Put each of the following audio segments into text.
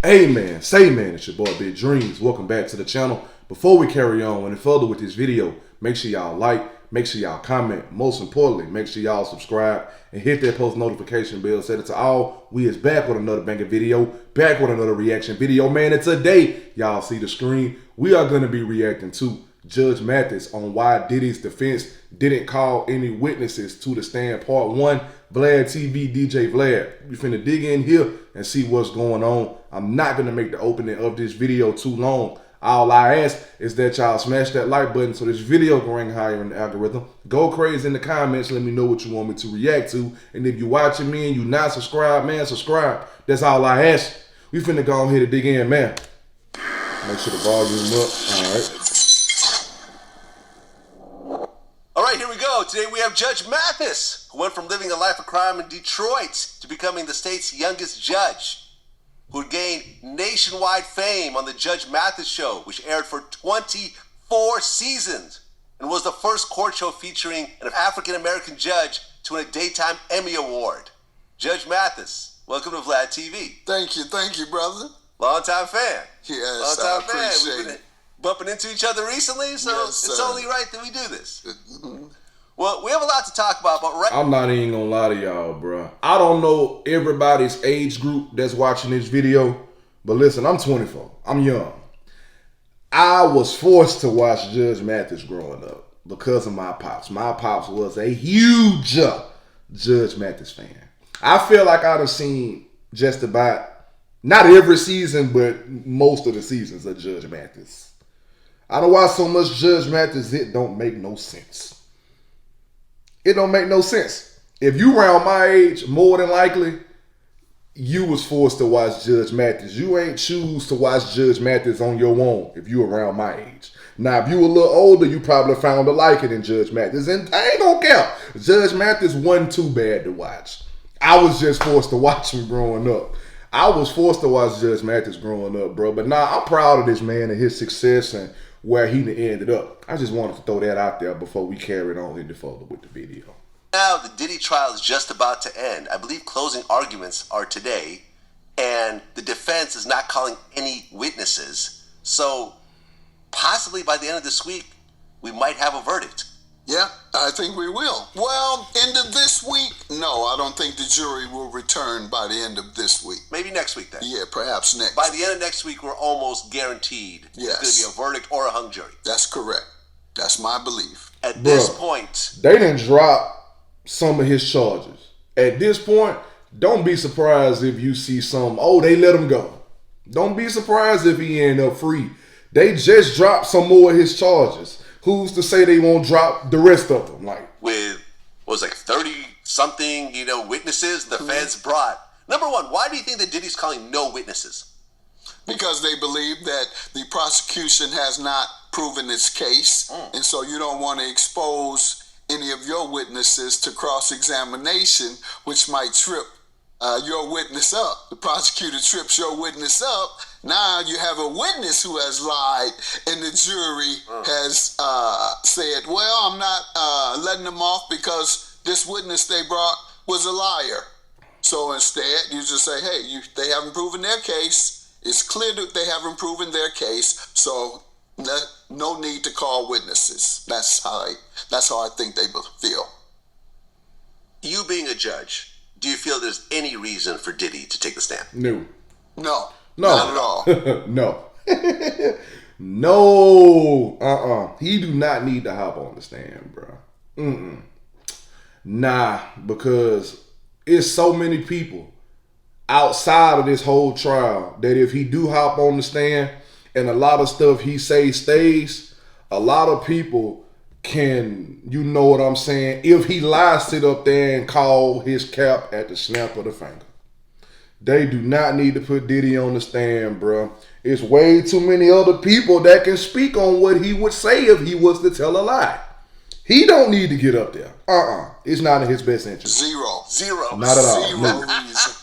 Hey man, say man, it's your boy Big Dreams. Welcome back to the channel. Before we carry on any further with this video, make sure y'all like, make sure y'all comment. Most importantly, make sure y'all subscribe and hit that post notification bell. Set it to all. We is back with another banger video, back with another reaction video. Man, and today, y'all see the screen, we are going to be reacting to Judge Mathis on why Diddy's defense didn't call any witnesses to the stand. Part 1, Vladtv, Djvlad. We finna dig in here and see what's going on. I'm not gonna make the opening of this video too long. All I ask is that y'all smash that like button so this video can rank higher in the algorithm. Go crazy in the comments. Let me know what you want me to react to. And if you're watching me and you not subscribed, man, subscribe. That's all I ask. We finna go ahead and dig in, man. Make sure the volume up. All right. All right, here we go. Today we have Judge Mathis, who went from living a life of crime in Detroit to becoming the state's youngest judge, who gained nationwide fame on the Judge Mathis Show, which aired for 24 seasons and was the first court show featuring an African-American judge to win a Daytime Emmy Award. Judge Mathis, welcome to Vladtv. Thank you, brother. Long-time fan. Yes, Long-time I fan. appreciate We've been it. bumping into each other recently, so Yes, it's sir. only right that we do this. Well, we have a lot to talk about, but I'm not even gonna lie to y'all, bro. I don't know everybody's age group that's watching this video, but listen, I'm 24. I'm young. I was forced to watch Judge Mathis growing up because of my pops. My pops was a huge Judge Mathis fan. I feel like I'd have seen just about, not every season, but most of the seasons of Judge Mathis. I don't watch so much Judge Mathis, it don't make no sense. It don't make no sense. If you around my age, more than likely, you was forced to watch Judge Mathis. You ain't choose to watch Judge Mathis on your own if you around my age. Now, if you a little older, you probably found a liking in Judge Mathis. And I ain't gonna count. Judge Mathis wasn't too bad to watch. I was just forced to watch him growing up. I was forced to watch Judge Mathis growing up, bro. But nah, I'm proud of this man and his success and where he ended up. I just wanted to throw that out there before we carried on any further with the video. now the Diddy trial is just about to end. I believe closing arguments are today, and the defense is not calling any witnesses. So possibly by the end of this week, we might have a verdict. Yeah, I think we will. Well, end of this week? No, I don't think the jury will return by the end of this week. Maybe next week then. Yeah, perhaps next. By the end of next week, we're almost guaranteed Yes. it's going to be a verdict or a hung jury. That's correct. That's my belief. At this Bruh. point, They didn't drop some of his charges. At this point, don't be surprised if you see some, oh, they let him go. Don't be surprised if he end up free. They just dropped some more of his charges. Who's to say they won't drop the rest of them? Like, with, what was it, like 30-something, witnesses the feds brought. Number one, why do you think that Diddy's calling no witnesses? Because they believe that the prosecution has not proven its case, and so you don't want to expose any of your witnesses to cross-examination, which might trip your witness up. The prosecutor trips your witness up. Now you have a witness who has lied, and the jury has said, well, I'm not letting them off because this witness they brought was a liar. So instead, you just say, hey, they haven't proven their case. It's clear that they haven't proven their case, so no need to call witnesses. That's how I think they feel. You being a judge, do you feel there's any reason for Diddy to take the stand? no. No, No. not at all. No. No. He do not need to hop on the stand, bro. Nah, because it's so many people outside of this whole trial that if he do hop on the stand and a lot of stuff he say stays, a lot of people can, you know what I'm saying, if he lies, sit up there and call his cap at the snap of the finger. They do not need to put Diddy on the stand, bro. It's way too many other people that can speak on what he would say if he was to tell a lie. He don't need to get up there. It's not in his best interest. Zero. Not at all. Zero No. reason.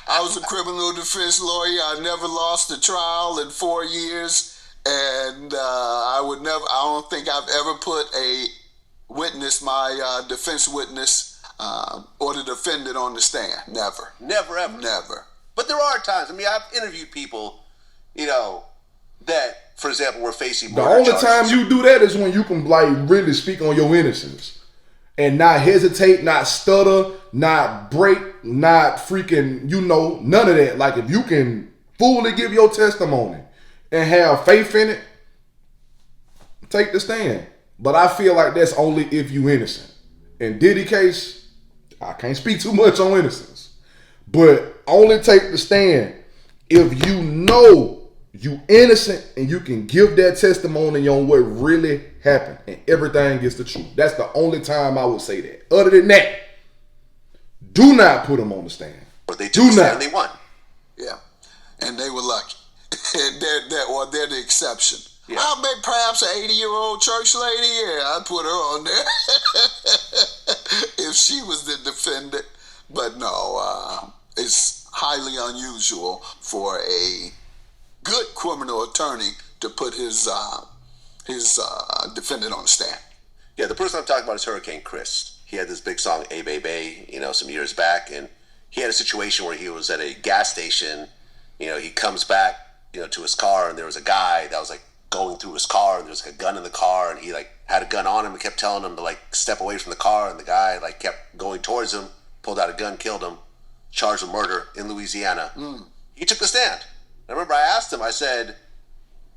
I was a criminal defense lawyer. I never lost a trial in 4 years, and I don't think I've ever put a witness, my defense witness, or the defendant on the stand. Never. Never, ever. Never. But there are times. I mean, I've interviewed people, that, for example, were facing The murder only charges. time you do that is when you can like really speak on your innocence and not hesitate, not stutter, not break, not freaking, none of that. Like if you can fully give your testimony and have faith in it, take the stand. But I feel like that's only if you innocent. In Diddy case, I can't speak too much on innocence, but only take the stand if you know you innocent and you can give that testimony on what really happened and everything is the truth. That's the only time I would say that. Other than that, do not put them on the stand. But they took the stand and they won. Yeah, and they were lucky. they're the exception. Yeah. I bet perhaps an 80-year-old church lady, I'd put her on there if she was the defendant. But no, it's highly unusual for a good criminal attorney to put his defendant on the stand. Yeah, the person I'm talking about is Hurricane Chris. He had this big song, "Ay Bay," some years back, and he had a situation where he was at a gas station. He comes back, to his car, and there was a guy that was like going through his car, and there was like a gun in the car, and he like had a gun on him and kept telling him to like step away from the car, and the guy like kept going towards him, pulled out a gun, killed him, charged with murder in Louisiana. He took the stand. I remember I asked him, I said,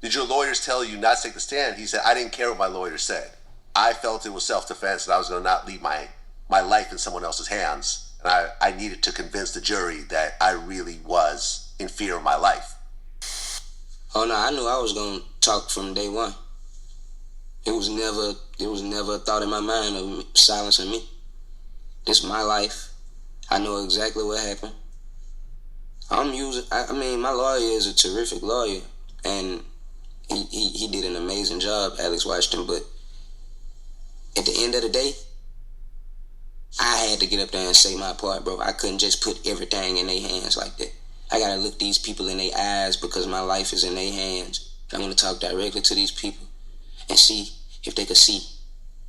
"Did your lawyers tell you not to take the stand?" He said, "I didn't care what my lawyers said. I felt it was self-defense and I was going to not leave my life in someone else's hands. And I needed to convince the jury that I really was in fear of my life." Oh no, I knew I was gonna talk from day one. It was never a thought in my mind of silencing me. This is my life. I know exactly what happened. My lawyer is a terrific lawyer, and he did an amazing job, Alex Washington, but at the end of the day, I had to get up there and say my part, bro. I couldn't just put everything in their hands like that. I gotta look these people in their eyes because my life is in their hands. I'm gonna talk directly to these people and see if they could see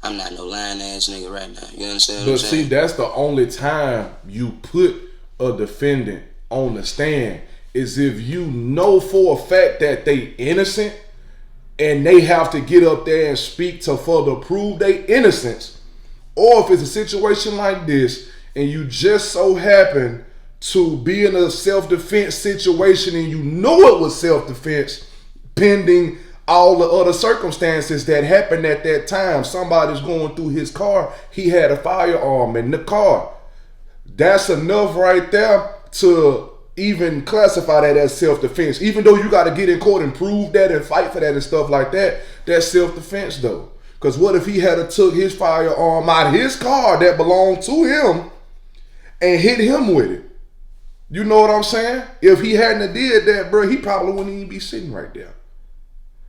I'm not no lying ass nigga right now. You understand what I'm saying? But see, that's the only time you put a defendant on the stand is if you know for a fact that they innocent and they have to get up there and speak to further prove their innocence. Or if it's a situation like this and you just so happen to be in a self-defense situation and you know it was self-defense pending all the other circumstances that happened at that time. Somebody's going through his car. He had a firearm in the car. That's enough right there to even classify that as self-defense. Even though you got to get in court and prove that and fight for that and stuff like that, that's self-defense though. Because what if he had took his firearm out of his car that belonged to him and hit him with it? You know what I'm saying? If he hadn't did that, bro, he probably wouldn't even be sitting right there.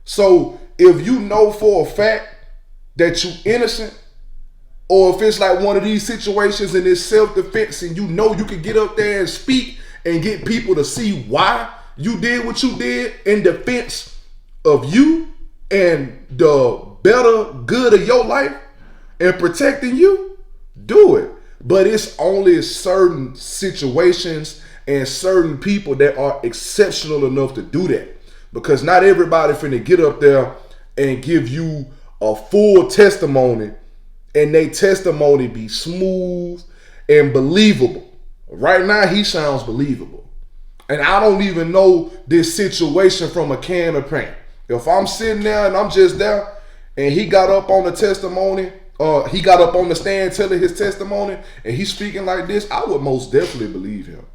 So if you know for a fact that you innocent, or if it's like one of these situations and it's self-defense and you know you can get up there and speak and get people to see why you did what you did in defense of you and the better good of your life and protecting you, do it. But it's only certain situations and certain people that are exceptional enough to do that. Because not everybody finna get up there and give you a full testimony and they testimony be smooth and believable. Right now, he sounds believable. And I don't even know this situation from a can of paint. If I'm sitting there and I'm just there and he got up on the testimony, he got up on the stand telling his testimony and he's speaking like this, I would most definitely believe him.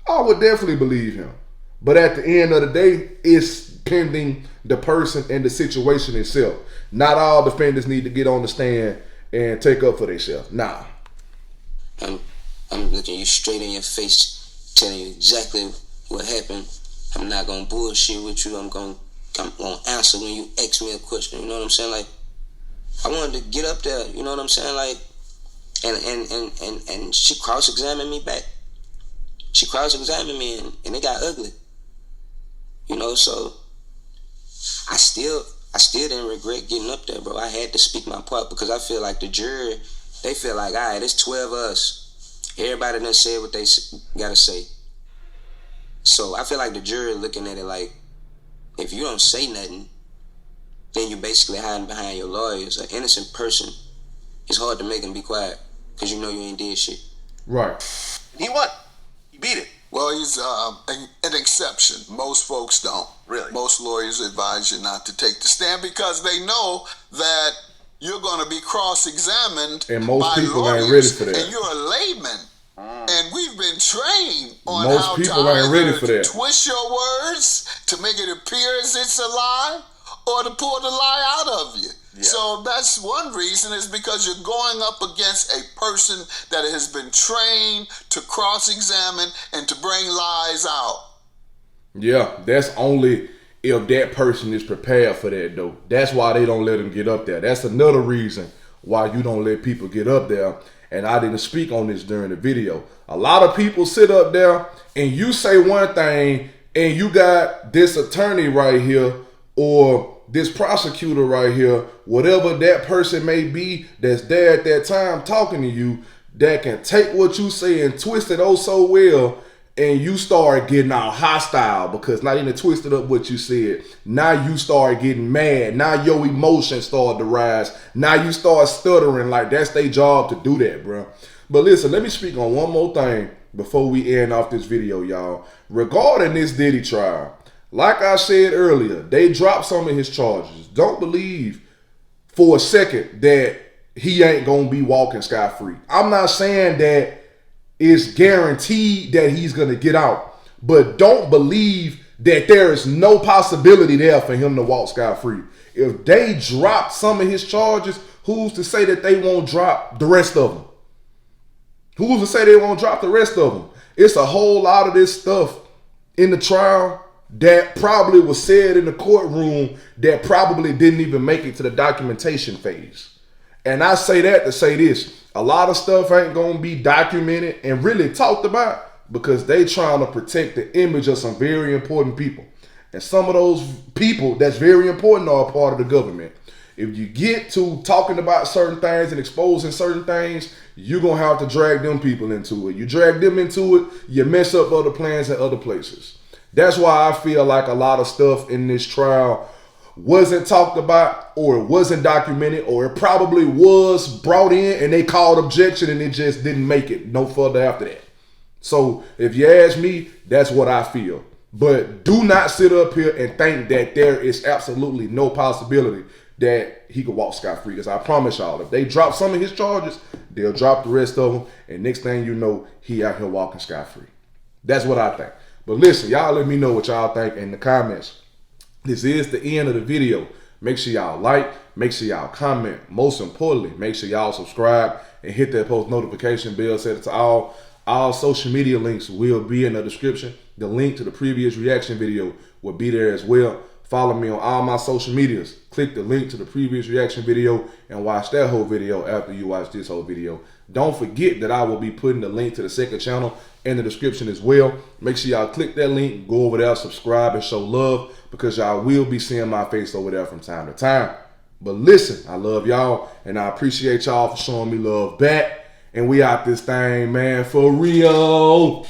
I would definitely believe him. But at the end of the day, it's pending the person and the situation itself. Not all defendants need to get on the stand and take up for themselves. Nah. I'm looking you straight in your face, telling you exactly what happened. I'm not gonna bullshit with you. I'm gonna answer when you ask me a question. You know what I'm saying? Like, I wanted to get up there. You know what I'm saying? Like, and she cross-examined me back. She cross-examined me and it got ugly. You know, so I still didn't regret getting up there, bro. I had to speak my part because I feel like the jury, they feel like, all right, it's 12 of us. Everybody done said what they gotta say. So I feel like the jury looking at it like, if you don't say nothing, then you basically hiding behind your lawyers. An innocent person, it's hard to make him be quiet because you know you ain't did shit. Right. He won. He beat it. Well, he's an exception. Most folks don't. Really? Most lawyers advise you not to take the stand because they know that you're going to be cross-examined And most by people lawyers, ain't ready for that. and you're a layman. And we've been trained on Most how people to ain't ready either for that. twist your words to make it appear as it's a lie or to pull the lie out of you. Yeah. So that's one reason, is because you're going up against a person that has been trained to cross-examine and to bring lies out. Yeah, that's only if that person is prepared for that, though. That's why they don't let them get up there. That's another reason why you don't let people get up there. And I didn't speak on this during the video. A lot of people sit up there and you say one thing and you got this attorney right here or this prosecutor right here, whatever that person may be that's there at that time talking to you, that can take what you say and twist it oh so well, and you start getting all hostile because now you done twisted up what you said. Now you start getting mad. Now your emotions start to rise. Now you start stuttering. Like, that's their job to do that, bro. But listen, let me speak on one more thing before we end off this video, y'all. Regarding this Diddy trial, like I said earlier, they dropped some of his charges. Don't believe for a second that he ain't gonna be walking scot-free. I'm not saying that it's guaranteed that he's gonna get out, but don't believe that there is no possibility there for him to walk scot-free. If they drop some of his charges, who's to say that they won't drop the rest of them? Who's to say they won't drop the rest of them? It's a whole lot of this stuff in the trial that probably was said in the courtroom that probably didn't even make it to the documentation phase. And I say that to say this: a lot of stuff ain't gonna be documented and really talked about because they trying to protect the image of some very important people. And some of those people that's very important are a part of the government. If you get to talking about certain things and exposing certain things, you're gonna have to drag them people into it. You drag them into it, you mess up other plans in other places. That's why I feel like a lot of stuff in this trial wasn't talked about, or it wasn't documented, or it probably was brought in and they called objection and it just didn't make it no further after that. So if you ask me, that's what I feel. But do not sit up here and think that there is absolutely no possibility that he could walk scot-free, because I promise y'all, if they drop some of his charges, they'll drop the rest of them, and next thing you know, he out here walking scot-free. That's what I think. But listen, y'all let me know what y'all think in the comments. This is the end of the video. Make sure y'all like, make sure y'all comment. Most importantly, make sure y'all subscribe and hit that post notification bell. Set it to all. All social media links will be in the description. The link to the previous reaction video will be there as well. Follow me on all my social medias. Click the link to the previous reaction video and watch that whole video after you watch this whole video. Don't forget that I will be putting the link to the second channel in the description as well. Make sure y'all click that link, go over there, subscribe, and show love, because y'all will be seeing my face over there from time to time. But listen, I love y'all, and I appreciate y'all for showing me love back. And we out this thing, man, for real.